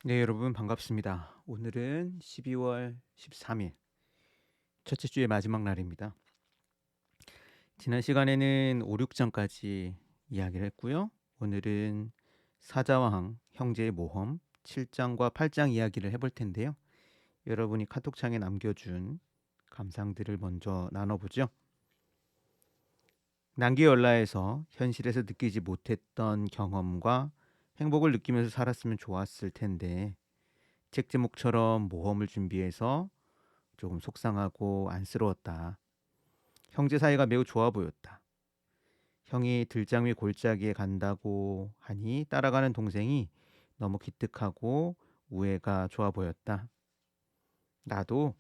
네, 여러분 반갑습니다. 오늘은 12월 13일, 첫째 주의 마지막 날입니다. 지난 시간에는 5, 6장까지 이야기를 했고요. 오늘은 사자왕 형제의 모험 7장과 8장 이야기를 해볼 텐데요. 여러분이 카톡창에 남겨준 감상들을 먼저 나눠보죠. 난기열라에서 현실에서 느끼지 못했던 경험과 행복을 느끼면서 살았으면 좋았을 텐데 책 제목처럼 모험을 준비해서 조금 속상하고 안쓰러웠다. 형제 사이가 매우 좋아 보였다. 형이 들장미 골짜기에 간다고 하니 따라가는 동생이 너무 기특하고 우애가 좋아 보였다. 나도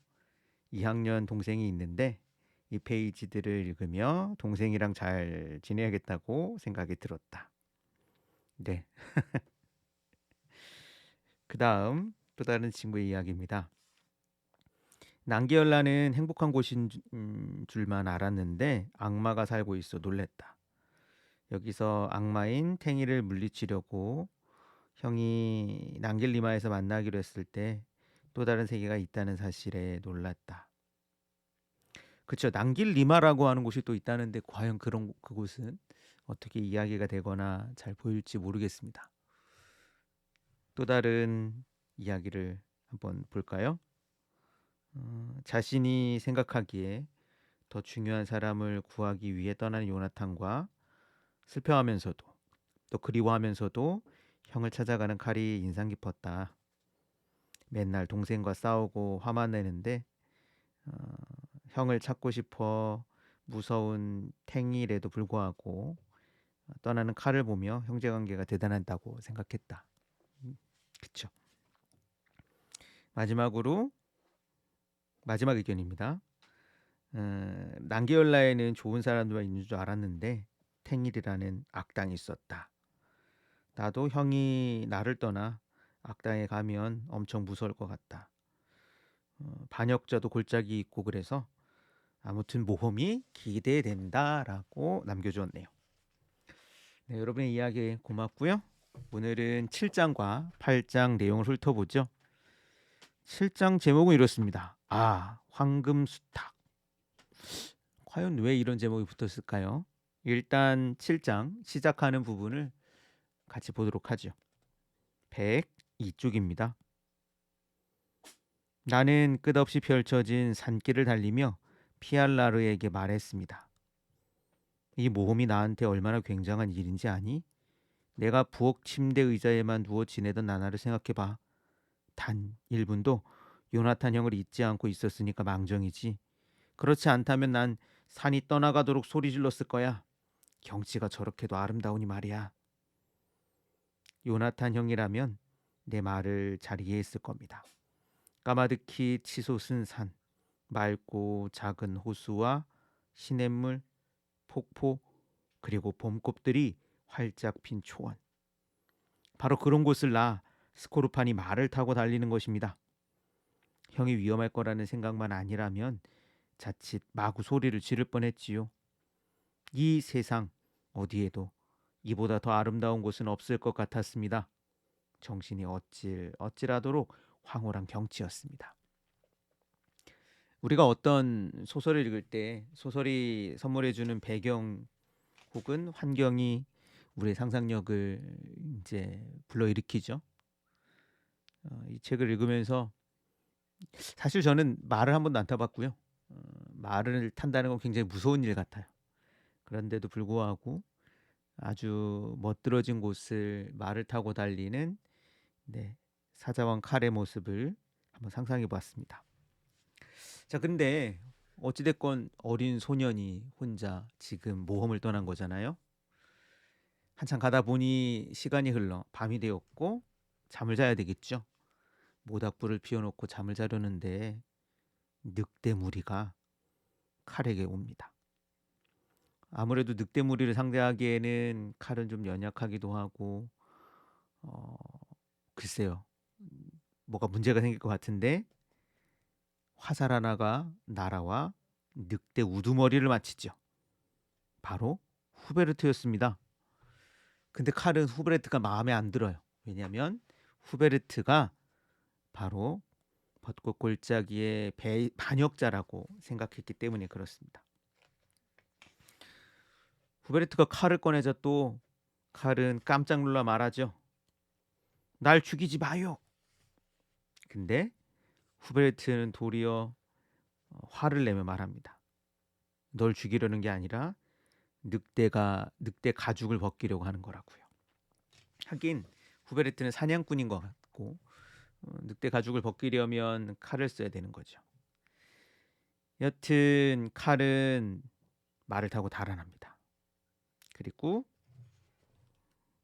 2학년 동생이 있는데 이 페이지들을 읽으며 동생이랑 잘 지내야겠다고 생각이 들었다. 네. 그 다음 또 다른 친구의 이야기입니다. 난기열라는 행복한 곳인 줄만 알았는데 악마가 살고 있어 놀랬다. 여기서 악마인 탱이를 물리치려고 형이 난길리마에서 만나기로 했을 때 또 다른 세계가 있다는 사실에 놀랐다. 그쵸. 난길리마라고 하는 곳이 또 있다는데 과연 그런 그곳은 어떻게 이야기가 되거나 잘 보일지 모르겠습니다. 또 다른 이야기를 한번 볼까요? 자신이 생각하기에 더 중요한 사람을 구하기 위해 떠나는 요나탄과 슬퍼하면서도 또 그리워하면서도 형을 찾아가는 칼이 인상 깊었다. 맨날 동생과 싸우고 화만 내는데 어, 형을 찾고 싶어 무서운 탱이라도 불구하고 떠나는 칼을 보며 형제관계가 대단하다고 생각했다. 그쵸. 마지막으로 마지막 의견입니다. 난기열라에는 좋은 사람들만 있는 줄 알았는데 탱일이라는 악당이 있었다. 나도 형이 나를 떠나 악당에 가면 엄청 무서울 것 같다. 반역자도 골짜기 있고 그래서 아무튼 모험이 기대된다라고 남겨주었네요. 네, 여러분의 이야기 고맙고요. 오늘은 7장과 8장 내용을 훑어보죠. 7장 제목은 이렇습니다. 황금수탉. 과연 왜 이런 제목이 붙었을까요? 일단 7장 시작하는 부분을 같이 보도록 하죠. 102쪽입니다. 나는 끝없이 펼쳐진 산길을 달리며 피알라르에게 말했습니다. 이 모험이 나한테 얼마나 굉장한 일인지 아니? 내가 부엌 침대 의자에만 누워 지내던 나날을 생각해봐. 단 1분도 요나탄 형을 잊지 않고 있었으니까 망정이지. 그렇지 않다면 난 산이 떠나가도록 소리 질렀을 거야. 경치가 저렇게도 아름다우니 말이야. 요나탄 형이라면 내 말을 잘 이해했을 겁니다. 까마득히 치솟은 산, 맑고 작은 호수와 시냇물, 폭포, 그리고 봄꽃들이 활짝 핀 초원. 바로 그런 곳을 스코르판이 말을 타고 달리는 것입니다. 형이 위험할 거라는 생각만 아니라면 자칫 마구 소리를 지를 뻔했지요. 이 세상 어디에도 이보다 더 아름다운 곳은 없을 것 같았습니다. 정신이 어찔하도록 황홀한 경치였습니다. 우리가 어떤 소설을 읽을 때 소설이 선물해주는 배경 혹은 환경이 우리의 상상력을 이제 불러일으키죠. 이 책을 읽으면서 사실 저는 말을 한 번도 안 타봤고요. 말을 탄다는 건 굉장히 무서운 일 같아요. 그런데도 불구하고 아주 멋들어진 곳을 말을 타고 달리는 네, 사자왕 칼의 모습을 한번 상상해 보았습니다. 자, 근데 어찌됐건 어린 소년이 혼자 지금 모험을 떠난 거잖아요. 한참 가다 보니 시간이 흘러 밤이 되었고 잠을 자야 되겠죠. 모닥불을 피워놓고 잠을 자려는데 늑대 무리가 칼에게 옵니다. 아무래도 늑대 무리를 상대하기에는 칼은 좀 연약하기도 하고 어, 글쎄요. 뭐가 문제가 생길 것 같은데 화살 하나가 날아와 늑대 우두머리를 맞히죠. 바로 후베르트였습니다. 근데 칼은 후베르트가 마음에 안 들어요. 왜냐하면 후베르트가 바로 벚꽃 골짜기의 반역자라고 생각했기 때문에 그렇습니다. 후베르트가 칼을 꺼내자 또 칼은 깜짝 놀라 말하죠. 날 죽이지 마요. 근데 후베르트는 도리어 화를 내며 말합니다. 널 죽이려는 게 아니라 늑대 가죽을 벗기려고 하는 거라고요. 하긴 후베르트는 사냥꾼인 것 같고 늑대 가죽을 벗기려면 칼을 써야 되는 거죠. 여튼 칼은 말을 타고 달아납니다. 그리고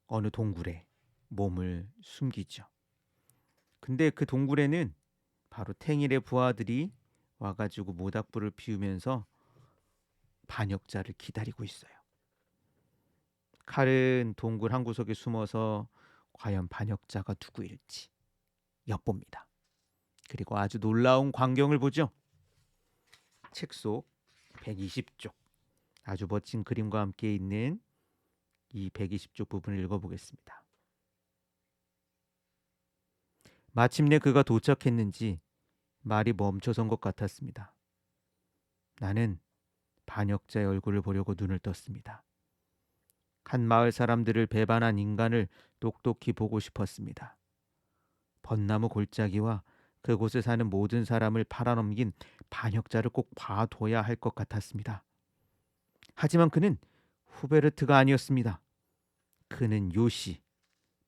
어느 동굴에 몸을 숨기죠. 근데 그 동굴에는 바로 탱일의 부하들이 와가지고 모닥불을 피우면서 반역자를 기다리고 있어요. 칼은 동굴 한 구석에 숨어서 과연 반역자가 누구일지 엿봅니다. 그리고 아주 놀라운 광경을 보죠. 책 속 120쪽 아주 멋진 그림과 함께 있는 이 120쪽 부분을 읽어보겠습니다. 마침내 그가 도착했는지 말이 멈춰선 것 같았습니다. 나는 반역자의 얼굴을 보려고 눈을 떴습니다. 한 마을 사람들을 배반한 인간을 똑똑히 보고 싶었습니다. 벚나무 골짜기와 그곳에 사는 모든 사람을 팔아넘긴 반역자를 꼭 봐둬야 할 것 같았습니다. 하지만 그는 후베르트가 아니었습니다. 그는 요시,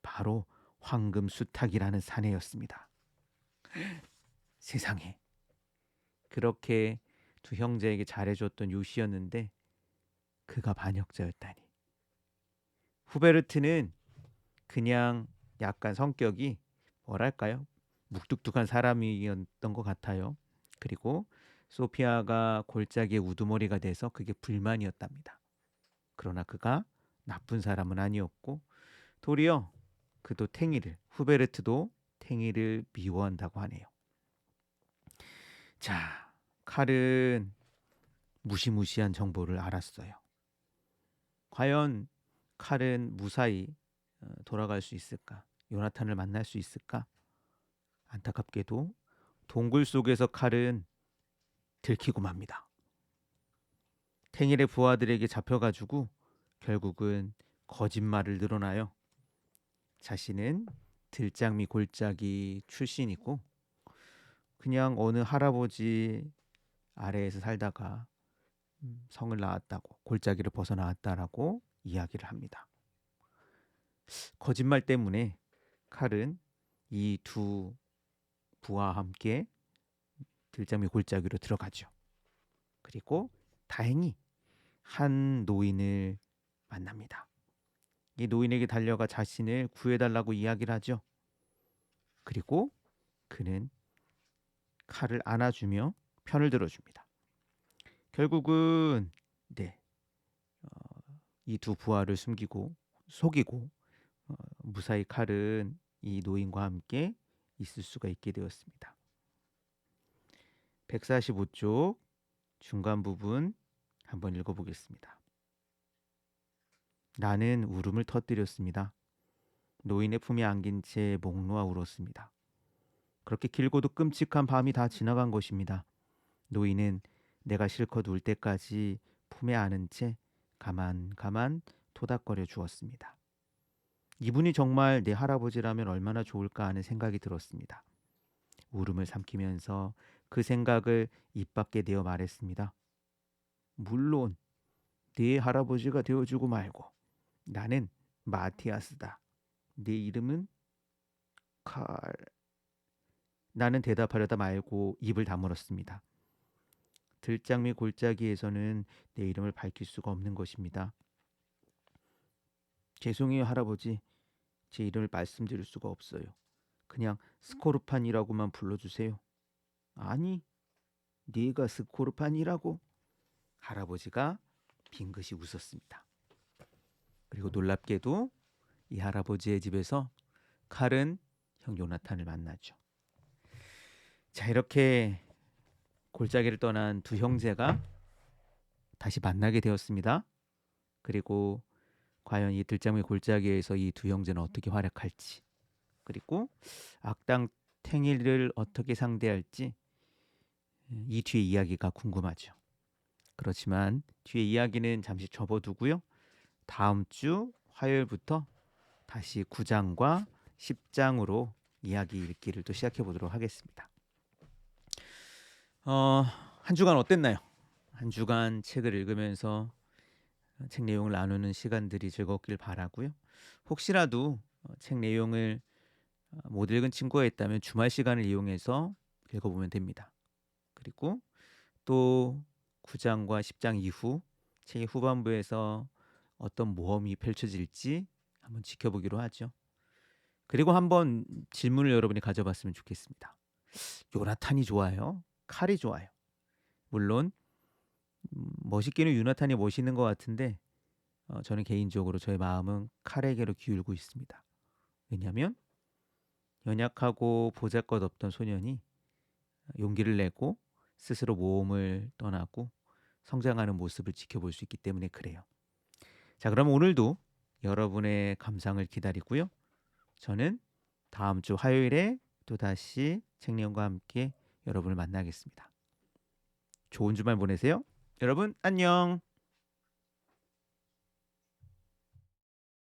바로 황금수탉이라는 사내였습니다. 세상에, 그렇게 두 형제에게 잘해줬던 요시였는데 그가 반역자였다니. 후베르트는 그냥 약간 성격이 뭐랄까요? 묵뚝뚝한 사람이었던 것 같아요. 그리고 소피아가 골짜기의 우두머리가 돼서 그게 불만이었답니다. 그러나 그가 나쁜 사람은 아니었고 도리어 그도 후베르트도 탱이를 미워한다고 하네요. 자, 칼은 무시무시한 정보를 알았어요. 과연 칼은 무사히 돌아갈 수 있을까? 요나탄을 만날 수 있을까? 안타깝게도 동굴 속에서 칼은 들키고 맙니다. 탱일의 부하들에게 잡혀가지고 결국은 거짓말을 늘어나요. 자신은 들장미 골짜기 출신이고 그냥 어느 할아버지 아래에서 살다가 성을 낳았다고, 골짜기를 벗어나왔다라고 이야기를 합니다. 거짓말 때문에 칼은 이 두 부하와 함께 들장미 골짜기로 들어가죠. 그리고 다행히 한 노인을 만납니다. 이 노인에게 달려가 자신을 구해달라고 이야기를 하죠. 그리고 그는 칼을 안아주며 편을 들어줍니다. 결국은 이 두 부하를 속이고 무사히 칼은 이 노인과 함께 있을 수가 있게 되었습니다. 145쪽 중간 부분 한번 읽어보겠습니다. 나는 울음을 터뜨렸습니다. 노인의 품에 안긴 채 목 놓아 울었습니다. 그렇게 길고도 끔찍한 밤이 다 지나간 것입니다. 노인은 내가 실컷 울 때까지 품에 안은 채 가만 토닥거려 주었습니다. 이분이 정말 내 할아버지라면 얼마나 좋을까 하는 생각이 들었습니다. 울음을 삼키면서 그 생각을 입 밖에 내어 말했습니다. 물론 네 할아버지가 되어주고 말고 나는 마티아스다. 네 이름은 칼. 나는 대답하려다 말고 입을 다물었습니다. 들장미 골짜기에서는 내 이름을 밝힐 수가 없는 것입니다. 죄송해요 할아버지. 제 이름을 말씀드릴 수가 없어요. 그냥 스코르판이라고만 불러주세요. 아니, 네가 스코르판이라고? 할아버지가 빙긋이 웃었습니다. 그리고 놀랍게도 이 할아버지의 집에서 칼은 형 요나탄을 만나죠. 자, 이렇게 골짜기를 떠난 두 형제가 다시 만나게 되었습니다. 그리고 과연 이 들장미 골짜기에서 이 두 형제는 어떻게 활약할지 그리고 악당 탱이를 어떻게 상대할지 이 뒤에 이야기가 궁금하죠. 그렇지만 뒤에 이야기는 잠시 접어두고요. 다음 주 화요일부터 다시 9장과 10장으로 이야기 읽기를 또 시작해 보도록 하겠습니다. 한 주간 어땠나요? 한 주간 책을 읽으면서 책 내용을 나누는 시간들이 즐겁길 바라고요. 혹시라도 책 내용을 못 읽은 친구가 있다면 주말 시간을 이용해서 읽어보면 됩니다. 그리고 또 9장과 10장 이후 책의 후반부에서 어떤 모험이 펼쳐질지 한번 지켜보기로 하죠. 그리고 한번 질문을 여러분이 가져봤으면 좋겠습니다. 요나탄이 좋아요? 칼이 좋아요? 물론 멋있기는 요나탄이 멋있는 것 같은데 저는 개인적으로 저의 마음은 칼에게로 기울고 있습니다. 왜냐하면 연약하고 보잘것없던 소년이 용기를 내고 스스로 모험을 떠나고 성장하는 모습을 지켜볼 수 있기 때문에 그래요. 자, 그럼 오늘도 여러분의 감상을 기다리고요. 저는 다음 주 화요일에 또다시 책 내용과 함께 여러분을 만나겠습니다. 좋은 주말 보내세요. 여러분 안녕.